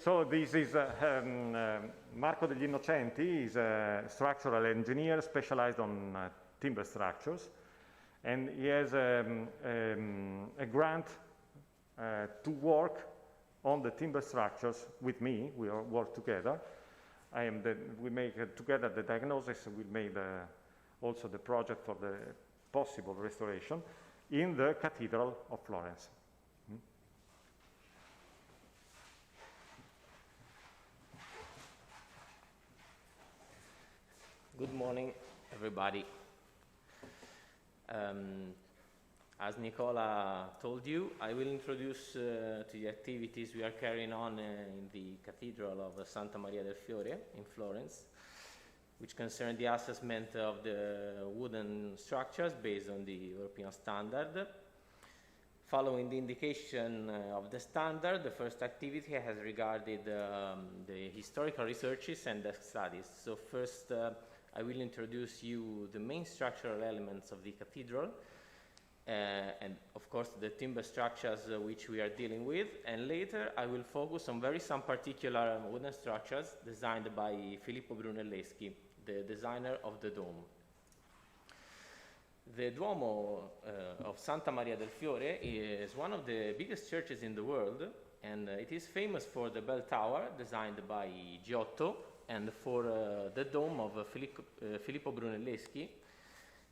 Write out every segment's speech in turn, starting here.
so this is Marco Degl'Innocenti. He's a structural engineer specialized on timber structures, and he has a grant to work on the timber structures with me. We all work together. We make together the diagnosis. We made also the project for the possible restoration in the Cathedral of Florence. Good morning, everybody. As Nicola told you, I will introduce to the activities we are carrying on in the Cathedral of Santa Maria del Fiore in Florence, which concern the assessment of the wooden structures based on the European standard. Following the indication of the standard, the first activity has regarded the historical researches and the studies. So first, I will introduce you the main structural elements of the cathedral, and of course the timber structures which we are dealing with, and later I will focus on some particular wooden structures designed by Filippo Brunelleschi, the designer of the Dome. The Duomo of Santa Maria del Fiore is one of the biggest churches in the world, and it is famous for the bell tower designed by Giotto and for the dome of Filippo Brunelleschi,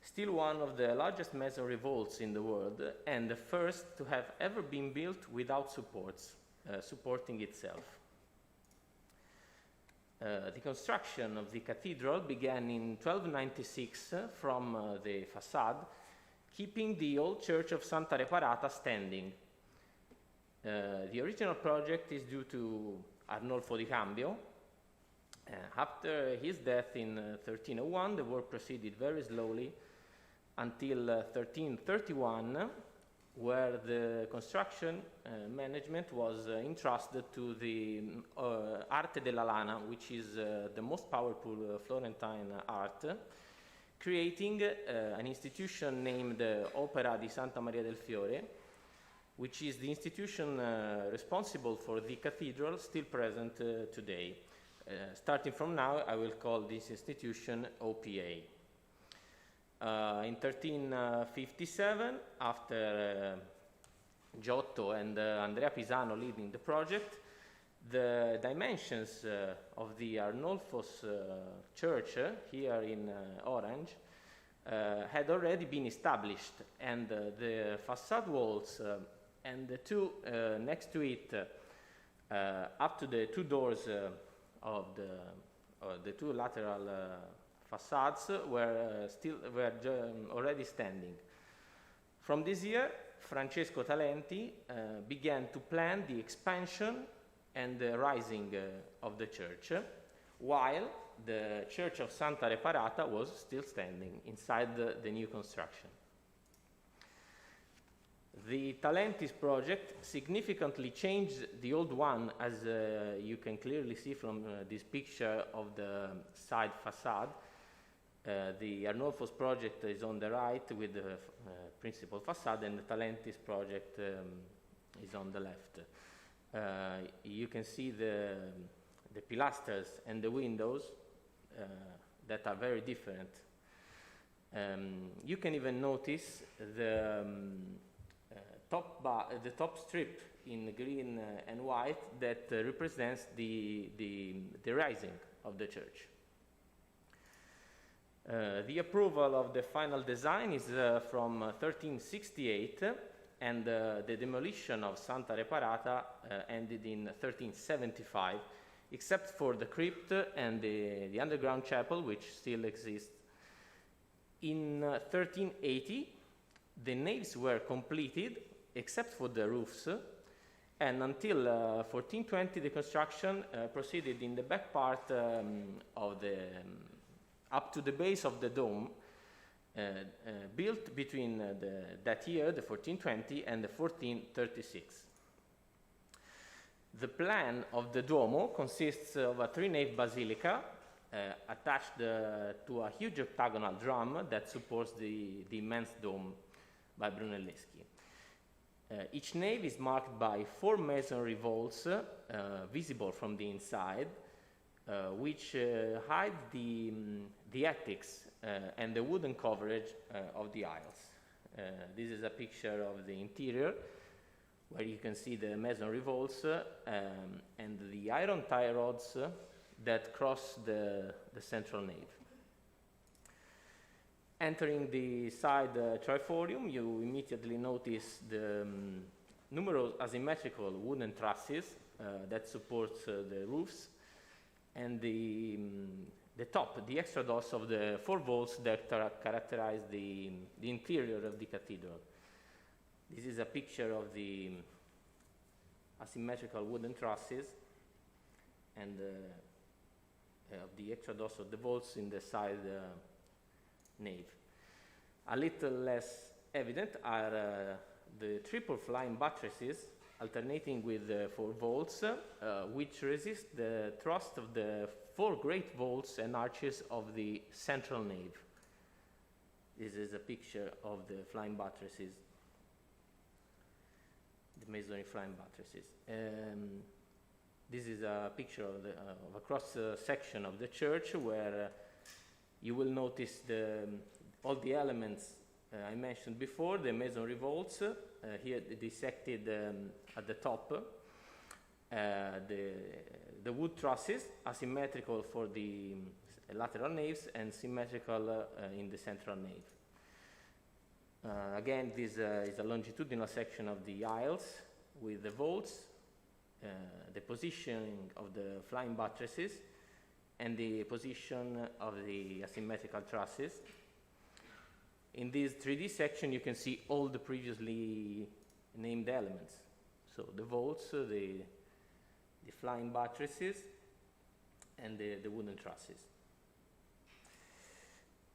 still one of the largest masonry vaults in the world and the first to have ever been built without supports, supporting itself. The construction of the cathedral began in 1296 from the facade, keeping the old church of Santa Reparata standing. The original project is due to Arnolfo di Cambio. After his death in 1301, the work proceeded very slowly until 1331, where the construction management was entrusted to the Arte della Lana, which is the most powerful Florentine art, creating an institution named Opera di Santa Maria del Fiore, which is the institution responsible for the cathedral still present today. Starting from now, I will call this institution OPA. In 1357, after Giotto and Andrea Pisano leading the project, the dimensions of the Arnolfo's church here in Orange had already been established, and the facade walls and the two next to it, up to the two doors of the two lateral facades were already standing. From this year, Francesco Talenti began to plan the expansion and the rising of the church, while the church of Santa Reparata was still standing inside the new construction. The Talenti's project significantly changed the old one, as you can clearly see from this picture of the side facade. The Arnolfo's project is on the right with the principal facade, and the Talenti's project is on the left. You can see the pilasters and the windows that are very different. You can even notice the top strip in green and white that represents the rising of the church. The approval of the final design is from 1368, and the demolition of Santa Reparata ended in 1375, except for the crypt and the underground chapel, which still exists. In 1380, the naves were completed, except for the roofs, and until 1420, the construction proceeded in the back part of up to the base of the dome, built between that year, the 1420, and the 1436. The plan of the Duomo consists of a three-nave basilica attached to a huge octagonal drum that supports the immense dome by Brunelleschi. Each nave is marked by 4 masonry vaults visible from the inside, which hide the attics and the wooden coverage of the aisles. This is a picture of the interior, where you can see the masonry vaults and the iron tie rods that cross the central nave. Entering the side triforium, you immediately notice the numerous asymmetrical wooden trusses that support the roofs, and the top, the extra doors of the 4 vaults that characterize the interior of the cathedral. This is a picture of the asymmetrical wooden trusses and of the extra doors of the vaults in the side nave. A little less evident are the triple flying buttresses alternating with the 4 vaults, which resist the thrust of the 4 great vaults and arches of the central nave. This is a picture of the flying buttresses, the masonry flying buttresses. This is a picture of a cross section of the church, where you will notice all the elements I mentioned before, the masonry vaults, here dissected at the top, the wood trusses, asymmetrical for the lateral naves and symmetrical in the central nave. Again, this is a longitudinal section of the aisles with the vaults, the positioning of the flying buttresses, and the position of the asymmetrical trusses. In this 3D section, you can see all the previously named elements. So the vaults, the flying buttresses, and the wooden trusses.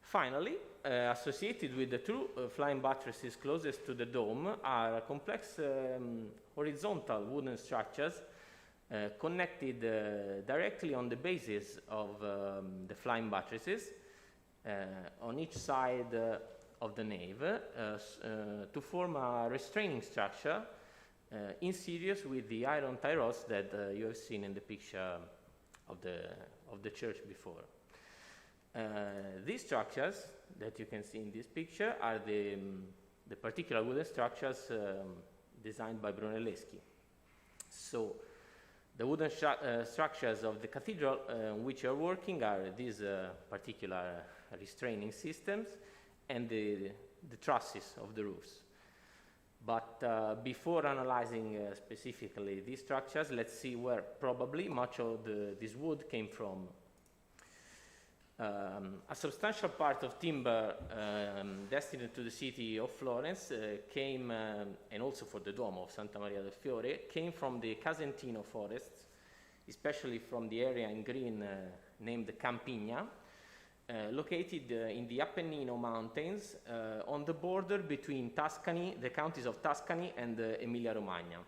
Finally, associated with the 2 flying buttresses closest to the dome are complex horizontal wooden structures connected directly on the bases of the flying buttresses on each side of the nave to form a restraining structure in series with the iron tie rods that you have seen in the picture of the church before. These structures that you can see in this picture are the particular wooden structures designed by Brunelleschi. So the wooden structures of the cathedral which are working are these particular restraining systems and the trusses of the roofs. But before analyzing specifically these structures, let's see where probably much of this wood came from. A substantial part of timber destined to the city of Florence came, and also for the Duomo of Santa Maria del Fiore, came from the Casentino forests, especially from the area in green named Campigna, located in the Apennino Mountains on the border between Tuscany, the counties of Tuscany and Emilia-Romagna.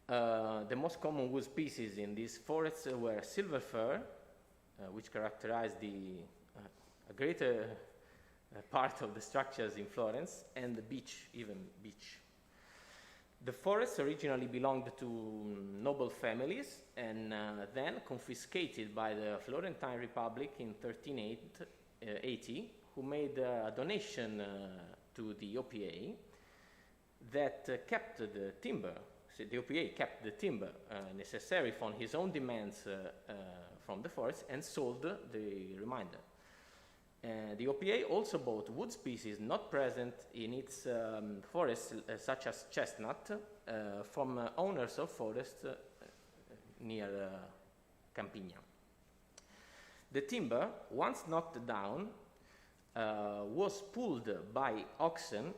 The most common wood species in these forests were silver fir, which characterized a greater part of the structures in Florence, and the beech. The forests originally belonged to noble families and then confiscated by the Florentine Republic in 1380, who made a donation to the OPA that kept the timber. So the OPA kept the timber necessary for his own demands from the forest and sold the remainder. The OPA also bought wood species not present in its forests, such as chestnut, from owners of forests near Campigna. The timber, once knocked down, was pulled by oxen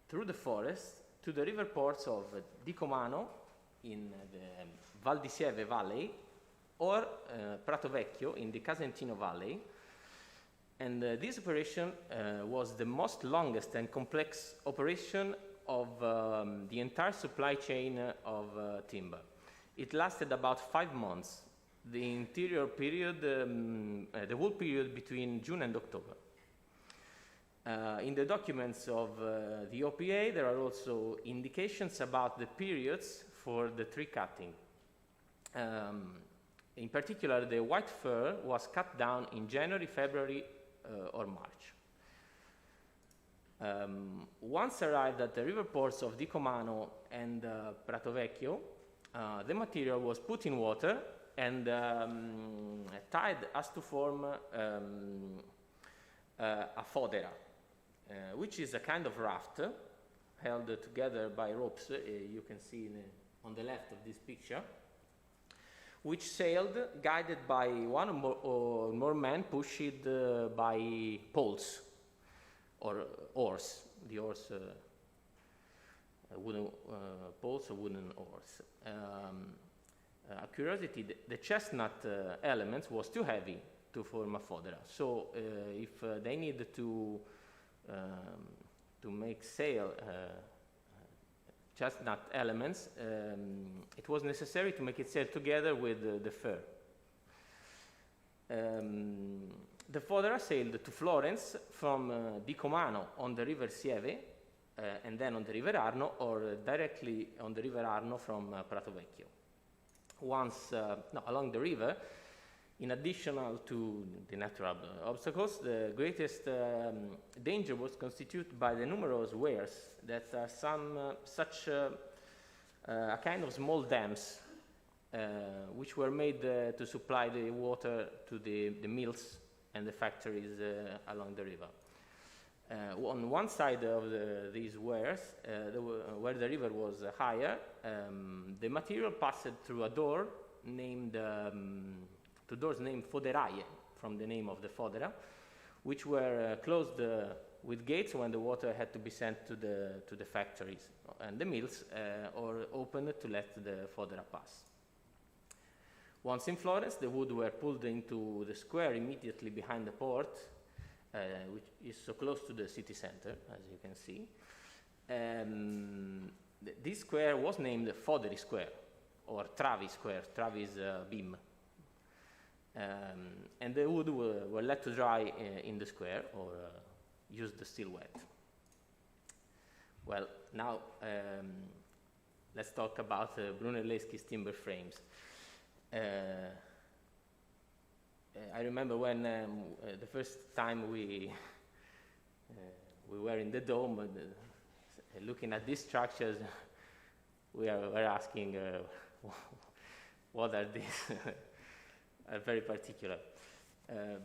through the forest to the river ports of Dicomano in the Val di Sieve Valley or Prato Vecchio in the Casentino Valley. And this operation was the most longest and complex operation of the entire supply chain of timber. It lasted about 5 months, the interior period, the whole period between June and October. In the documents of the OPA, there are also indications about the periods for the tree cutting. In particular, the white fir was cut down in January, February, or March. Once arrived at the river ports of Dicomano and Prato Vecchio, the material was put in water and tied as to form a fodera, which is a kind of raft held together by ropes, you can see on the left of this picture, which sailed guided by one or more men pushed by poles or oars. The oars, wooden poles or wooden oars. A curiosity, the chestnut elements was too heavy to form a fodera. So if they needed to make sail chestnut elements, it was necessary to make it sail together with the fir. The fodera sailed to Florence from Dicomano on the river Sieve, and then on the river Arno, or directly on the river Arno from Prato Vecchio. Once along the river, in addition to the natural obstacles, the greatest danger was constituted by the numerous weirs that are such a kind of small dams which were made to supply the water to the mills and the factories along the river. On one side of these weirs, where the river was higher, the material passed through a door named two doors named foderaie, from the name of the fodera, which were closed with gates when the water had to be sent to the factories and the mills, or opened to let the fodera pass. Once in Florence, the wood were pulled into the square immediately behind the port, which is so close to the city center, as you can see. This square was named Foderi Square, or Travi Square. Travi is beam. And the wood were let to dry in the square, or used still wet. Well, now let's talk about Brunelleschi's timber frames. I remember when the first time we were in the Dome, looking at these structures, we were asking, what are these? Are very particular.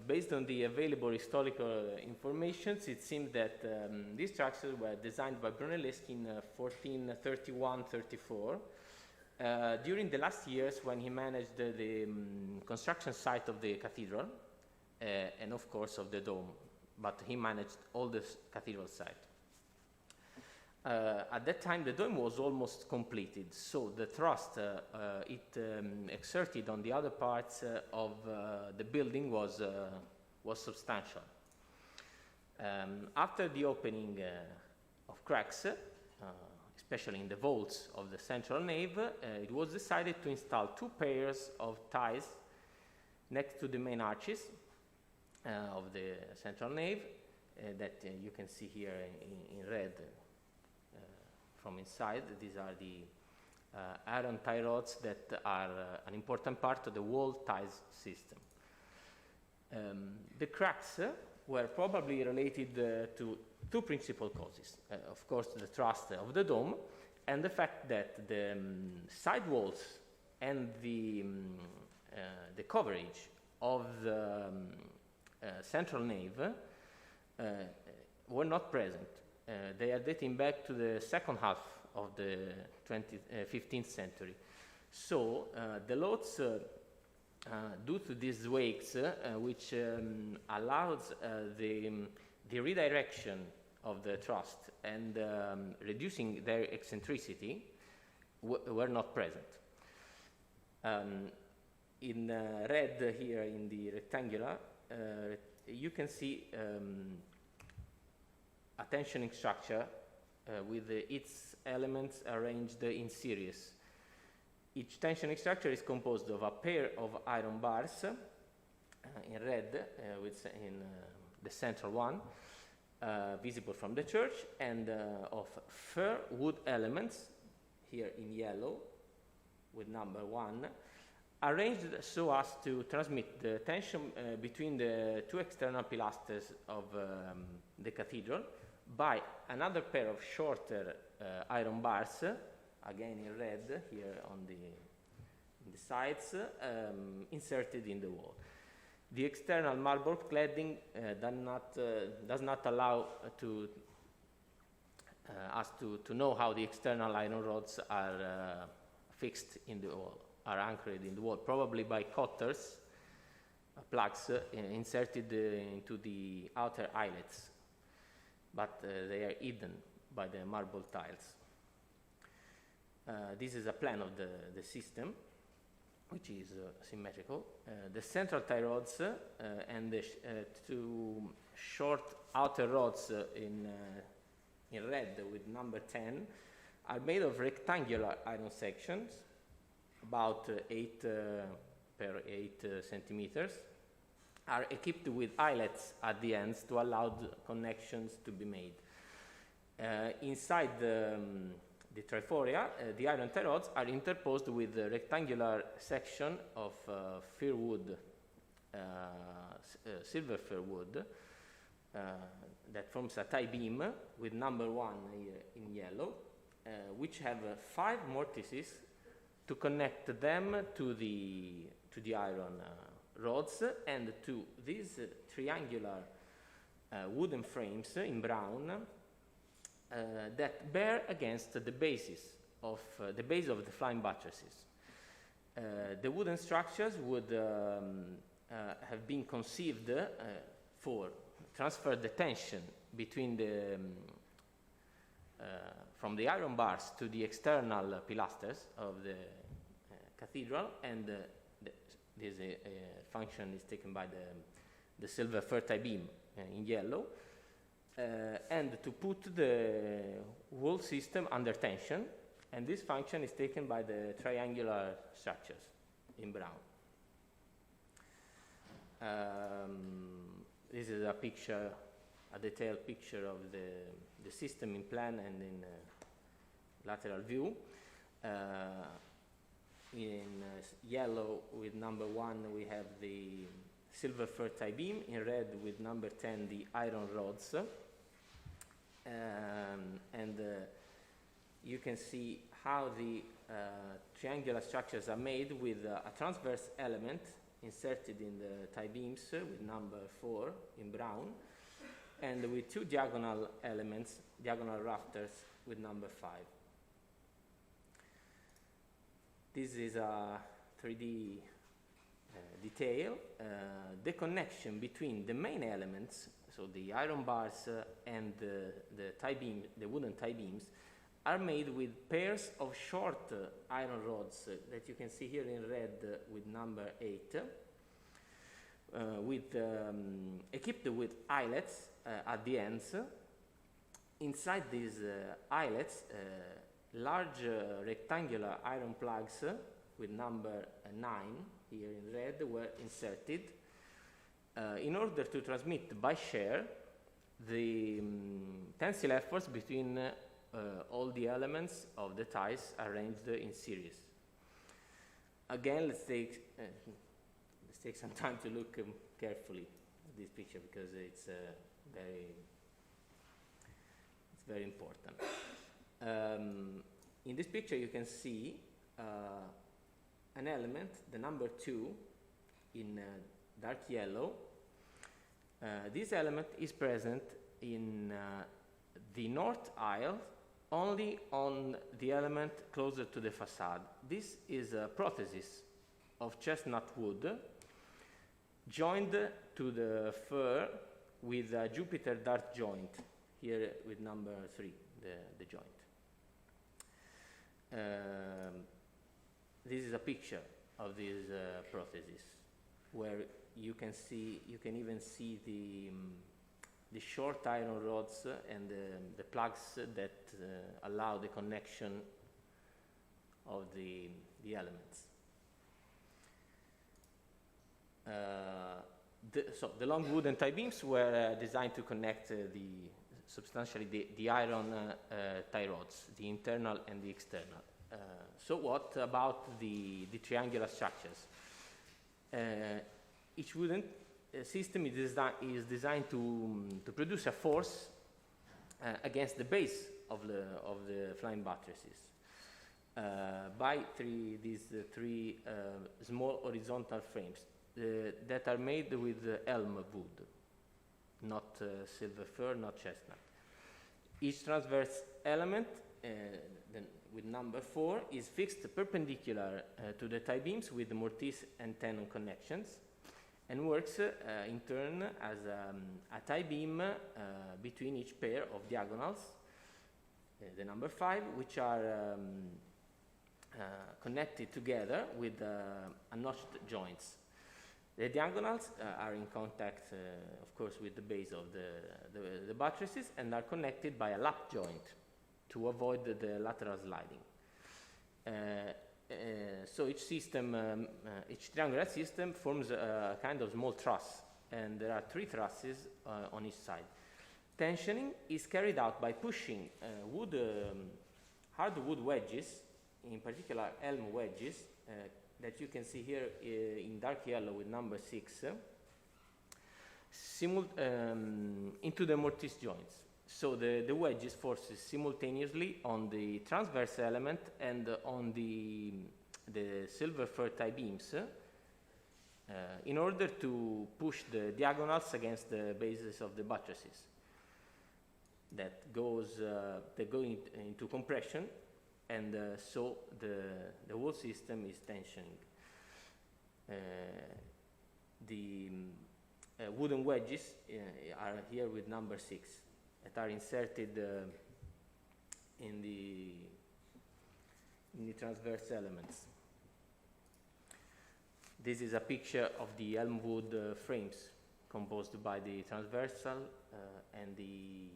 Based on the available historical information, it seems that these structures were designed by Brunelleschi in 1431-34, during the last years when he managed the construction site of the cathedral, and of course of the Dome, but he managed all the cathedral site. At that time, the dome was almost completed, so the thrust it exerted on the other parts of the building was substantial. After the opening of cracks, especially in the vaults of the central nave, it was decided to install two pairs of ties next to the main arches of the central nave that you can see here in red. From inside, these are the iron tie rods that are an important part of the wall ties system. The cracks were probably related to two principal causes. Of course, the thrust of the dome and the fact that the side walls and the coverage of the central nave were not present. They are dating back to the second half of the 15th century. So the loads, due to these wakes, which allows the redirection of the thrust and reducing their eccentricity, were not present. In red here in the rectangular, you can see a tensioning structure with its elements arranged in series. Each tensioning structure is composed of a pair of iron bars in red, in the central one, visible from the church, and of fir wood elements, here in yellow, with number 1, arranged so as to transmit the tension between the two external pilasters of the cathedral by another pair of shorter iron bars, again in red here on the sides, inserted in the wall. The external marble cladding does not allow us to know how the external iron rods are fixed in the wall, are anchored in the wall, probably by cutters, plugs inserted into the outer eyelets, but they are hidden by the marble tiles. This is a plan of the system, which is symmetrical. The central tie rods and the two short outer rods in red with number 10 are made of rectangular iron sections, about 8 per 8 centimeters, are equipped with eyelets at the ends to allow the connections to be made. Inside the triforia, the iron tie rods are interposed with a rectangular section of fir wood, silver fir wood, that forms a tie beam with number 1 here in yellow, which have 5 mortices to connect them to the iron rods and to these triangular wooden frames in brown that bear against the basis of the base of the flying buttresses. The wooden structures would have been conceived for transfer the tension between the from the iron bars to the external pilasters of the cathedral, and this function is taken by the silver fir tie beam in yellow, and to put the whole system under tension, and this function is taken by the triangular structures in brown. This is a picture, a detailed picture of the system in plan and in lateral view. In yellow with number 1 we have the silver fir tie beam, in red with number 10 the iron rods, and you can see how the triangular structures are made with a transverse element inserted in the tie beams with number 4 in brown, and with 2 diagonal elements, diagonal rafters with number 5. This is a 3D detail. The connection between the main elements, so the iron bars and the tie beam, the wooden tie beams, are made with pairs of short iron rods that you can see here in red with number 8, equipped with eyelets at the ends. Inside these eyelets, large rectangular iron plugs with number 9 here in red were inserted in order to transmit by shear the tensile efforts between all the elements of the ties arranged in series. Again, let's take some time to look carefully at this picture, because it's very important. In this picture you can see an element, the number 2 in dark yellow. This element is present in the north aisle only on the element closer to the facade. This is a prosthesis of chestnut wood joined to the fir with a Jupiter dart joint, here with number 3, the joint. This is a picture of this prosthesis, where you can even see the short iron rods and the plugs that allow the connection of the elements. the long wooden tie beams were designed to connect substantially the iron tie rods, the internal and the external. So what about the triangular structures? Each wooden system is designed to produce a force against the base of the flying buttresses by these three small horizontal frames that are made with elm wood, not silver fir, not chestnut. Each transverse element, with number 4, is fixed perpendicular to the tie beams with mortise and tenon connections, and works in turn as a tie beam between each pair of diagonals, the number 5, which are connected together with notched joints. The diagonals are in contact, of course, with the base of the buttresses and are connected by a lap joint to avoid the lateral sliding. So each triangular system forms a kind of small truss, and there are 3 trusses on each side. Tensioning is carried out by pushing hardwood wedges, in particular elm wedges, that you can see here in dark yellow with number 6, into the mortise joints. So the wedges forces simultaneously on the transverse element and on the silver fir tie beams in order to push the diagonals against the bases of the buttresses that go into compression, and so the whole system is tensioning. The wooden wedges are here with number 6 that are inserted in the transverse elements. This is a picture of the Elmwood frames composed by the transversal and the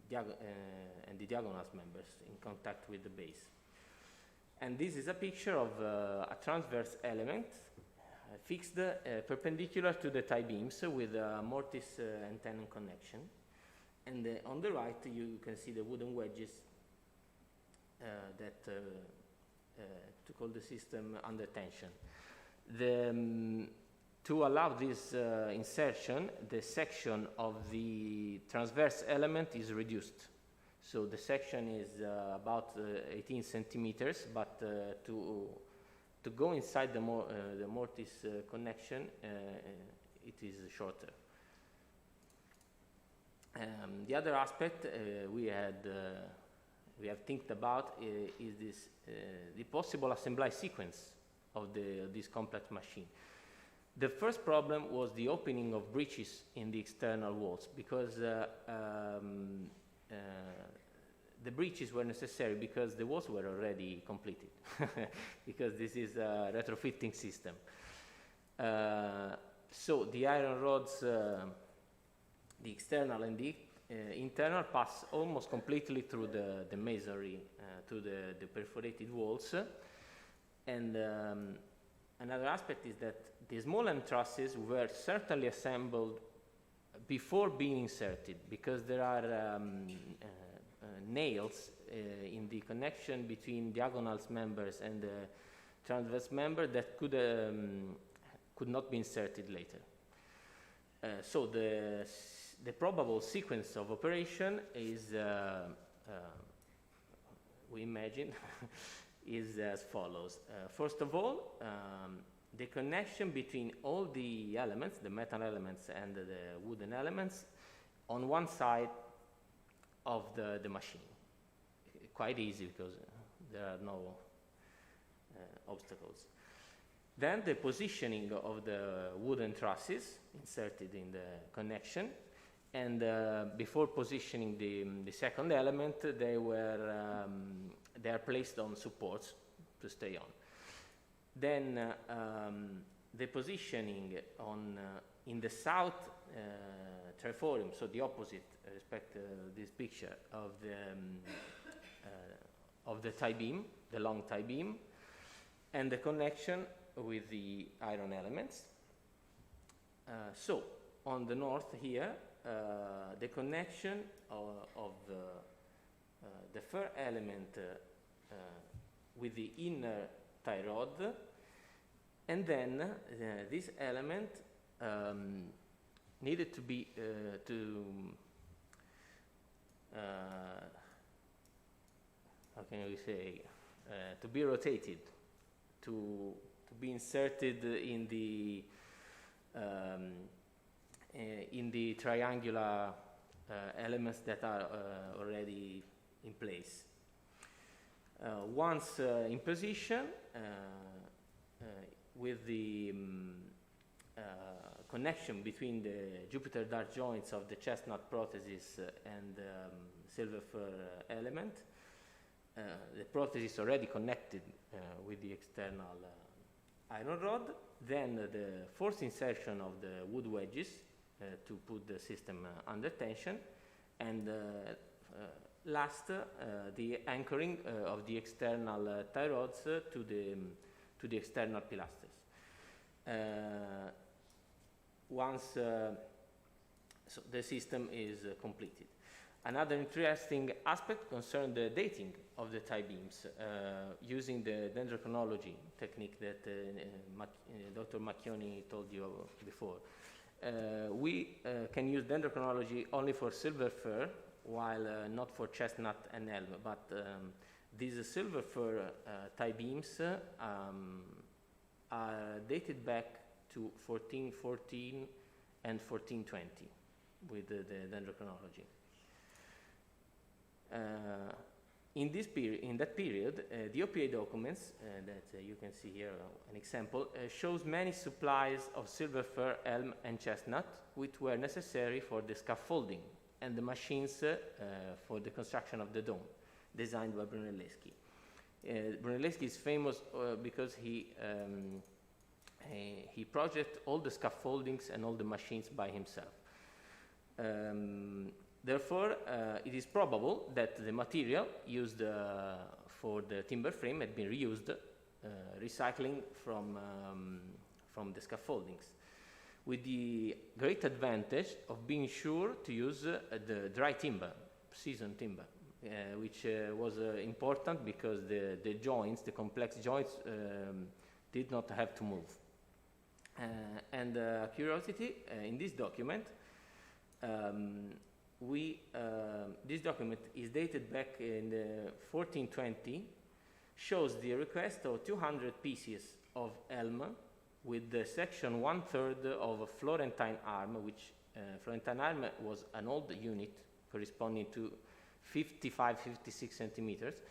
diagonals members in contact with the base. And this is a picture of a transverse element fixed perpendicular to the tie beams with a mortise and tenon connection. And on the right you can see the wooden wedges that to hold the system under tension. To allow this insertion, the section of the transverse element is reduced. So the section is about 18 centimeters, but to go inside the mortise connection, it is shorter. The other aspect we have think about is the possible assembly sequence of this complex machine. The first problem was the opening of breaches in the external walls, because the breaches were necessary because the walls were already completed, because this is a retrofitting system. So the iron rods, the external and the internal, pass almost completely through the masonry to the perforated walls. And another aspect is that the small end trusses were certainly assembled before being inserted, because there are nails in the connection between diagonals members and the transverse member that could not be inserted later. So the probable sequence of operation is, we imagine, is as follows. First of all, the connection between all the elements, the metal elements and the wooden elements, on one side of the machine. Quite easy, because there are no obstacles. Then the positioning of the wooden trusses inserted in the connection, and before positioning the second element, they are placed on supports to stay on. Then the positioning in the south triforium, so the opposite respect to this picture of the tie beam, the long tie beam, and the connection with the iron elements. So on the north here, the connection of the fur element with the inner tie rod, and then this element needed to be how can we say, to be rotated, to be inserted in the triangular elements that are already in place. Once in position, with the connection between the Jupiter dart joints of the chestnut prosthesis and silver fur element, the prosthesis already connected with the external iron rod, then the forced insertion of the wood wedges to put the system under tension, and last the anchoring of the external tie rods to the external pilasters. Once so the system is completed. Another interesting aspect concerns the dating of the tie beams using the dendrochronology technique that Dr. Macchioni told you before. We can use dendrochronology only for silver fir, while not for chestnut and elm, but these silver fir tie beams are dated back to 1414 and 1420 with the dendrochronology. In that period, the OPA documents that you can see here, an example, shows many supplies of silver fir, elm, and chestnut, which were necessary for the scaffolding and the machines for the construction of the dome, designed by Brunelleschi. Brunelleschi is famous because he projected all the scaffoldings and all the machines by himself. Therefore, it is probable that the material used for the timber frame had been reused, recycling from the scaffoldings, with the great advantage of being sure to use the dry timber, seasoned timber, which was important because the joints, the complex joints, did not have to move. And curiosity, in this document, this document is dated back in 1420, shows the request of 200 pieces of elm with the section 1/3 of a Florentine arm, which Florentine arm was an old unit corresponding to 55-56 centimeters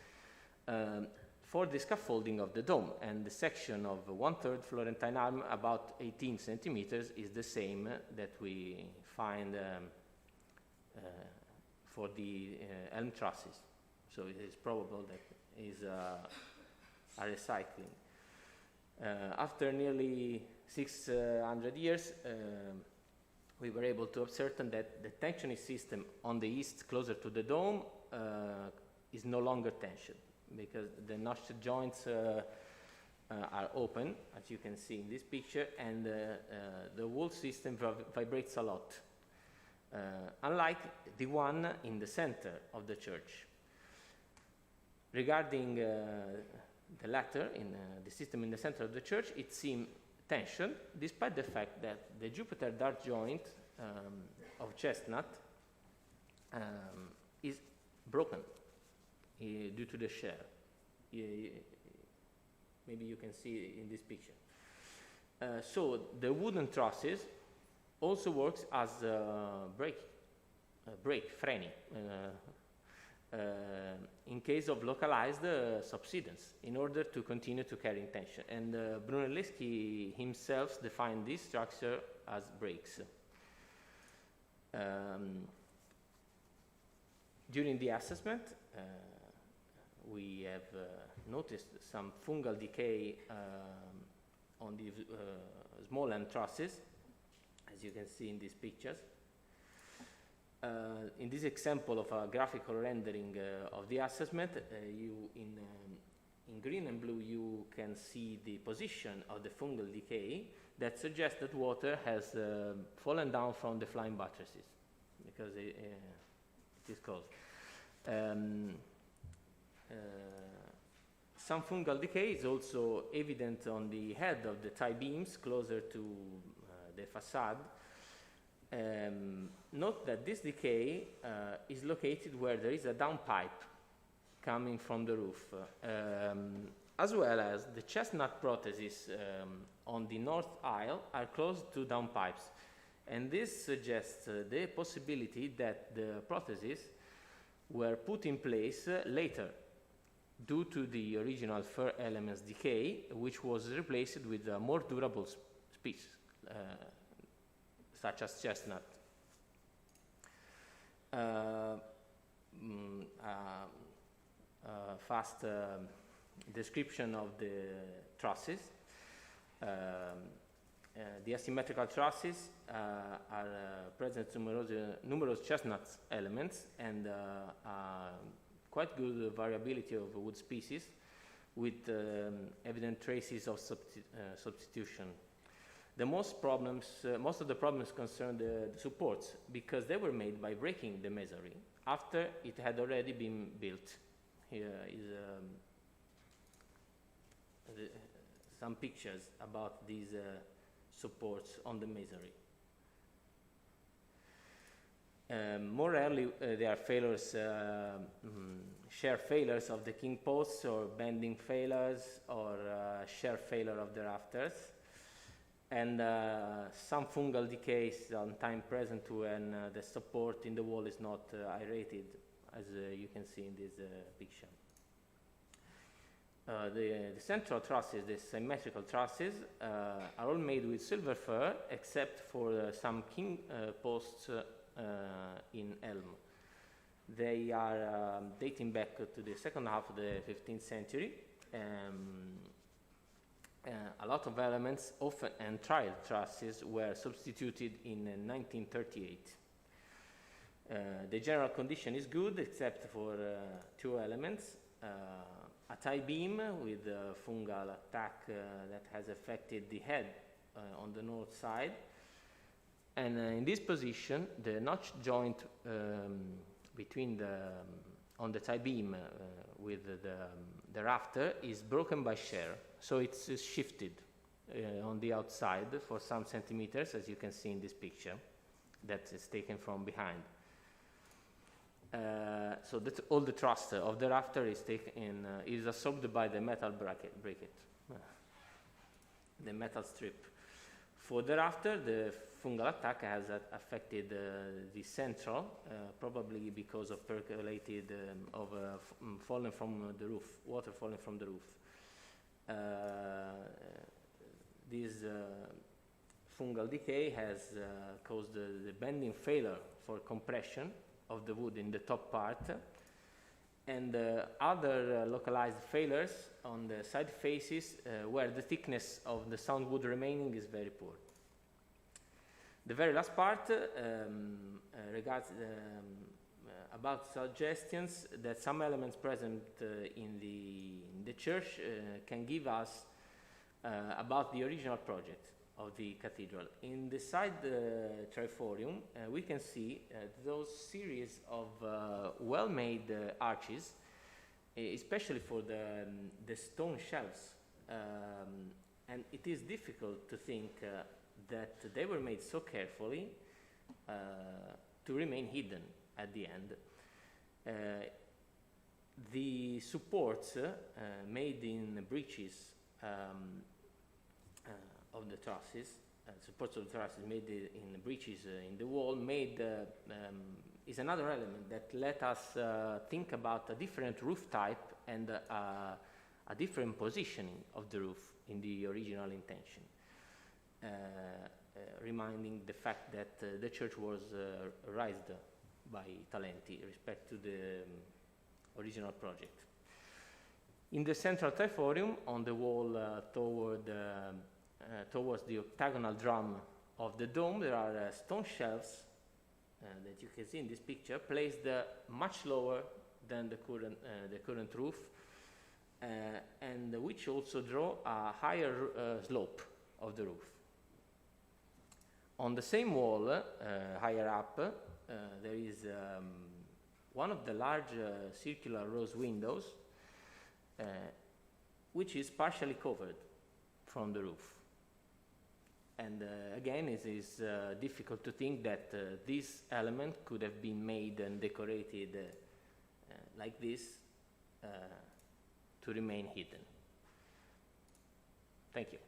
for the scaffolding of the dome, and the section of 1/3 Florentine arm, about 18 centimeters, is the same that we find for the elm trusses. So it is probable that is a recycling. After nearly 600 years, we were able to ascertain that the tensioning system on the east, closer to the dome, is no longer tensioned, because the notched joints are open, as you can see in this picture, and the whole system vibrates a lot, unlike the one in the center of the church. Regarding the latter, in the system in the center of the church, it seemed tensioned, despite the fact that the Jupiter dart joint of chestnut is broken due to the shear. Maybe you can see in this picture. So the wooden trusses also works as a brake, freni, in case of localized subsidence, in order to continue to carry tension. And Brunelleschi himself defined this structure as brakes. During the assessment, we have noticed some fungal decay on the small end trusses, as you can see in these pictures. In this example of a graphical rendering of the assessment, in green and blue you can see the position of the fungal decay, that suggests that water has fallen down from the flying buttresses, because it is cold. Some fungal decay is also evident on the head of the tie beams closer to the facade. Note that this decay is located where there is a downpipe coming from the roof, as well as the chestnut prostheses on the north aisle are close to downpipes. And this suggests the possibility that the prostheses were put in place later due to the original fur element's decay, which was replaced with a more durable species, such as chestnut. Fast description of the trusses. The asymmetrical trusses are present numerous chestnut elements and quite good variability of wood species with evident traces of substitution. Most of the problems concern the supports because they were made by breaking the masonry after it had already been built. Here is some pictures about these supports on the masonry. More rarely, there are failures, shear failures of the king posts, or bending failures, or shear failure of the rafters, and some fungal decays on time present when the support in the wall is not aerated, as you can see in this picture. The central trusses, the symmetrical trusses, are all made with silver fir, except for some king posts in elm. They are dating back to the second half of the 15th century. A lot of elements, often and trial trusses, were substituted in 1938. The general condition is good, except for two elements. A tie beam with a fungal attack that has affected the head on the north side. And in this position, the notch joint between on the tie beam with the rafter is broken by shear. So it's shifted on the outside for some centimeters, as you can see in this picture that is taken from behind. So that all the thrust of the rafter is taken is absorbed by the metal bracket, the metal strip. For the rafter, the fungal attack has affected the central, probably because of percolated falling from the roof, water falling from the roof. This fungal decay has caused the bending failure for compression of the wood in the top part, and other localized failures on the side faces where the thickness of the sound wood remaining is very poor. The very last part regards about suggestions that some elements present in the church can give us about the original project of the cathedral. In the side triforium, we can see those series of well-made arches, especially for the stone shelves. And it is difficult to think that they were made so carefully to remain hidden at the end. The supports made in breeches of the trusses, supports of the trusses made in the breeches in the wall, is another element that let us think about a different roof type and a different positioning of the roof in the original intention, reminding the fact that the church was raised by Talenti respect to the original project. In the central triforium, on the wall towards the octagonal drum of the dome, there are stone shelves that you can see in this picture, placed much lower than the current roof, and which also draw a higher slope of the roof. On the same wall, higher up, there is one of the large circular rose windows, which is partially covered from the roof. And again, it is difficult to think that this element could have been made and decorated like this to remain hidden. Thank you.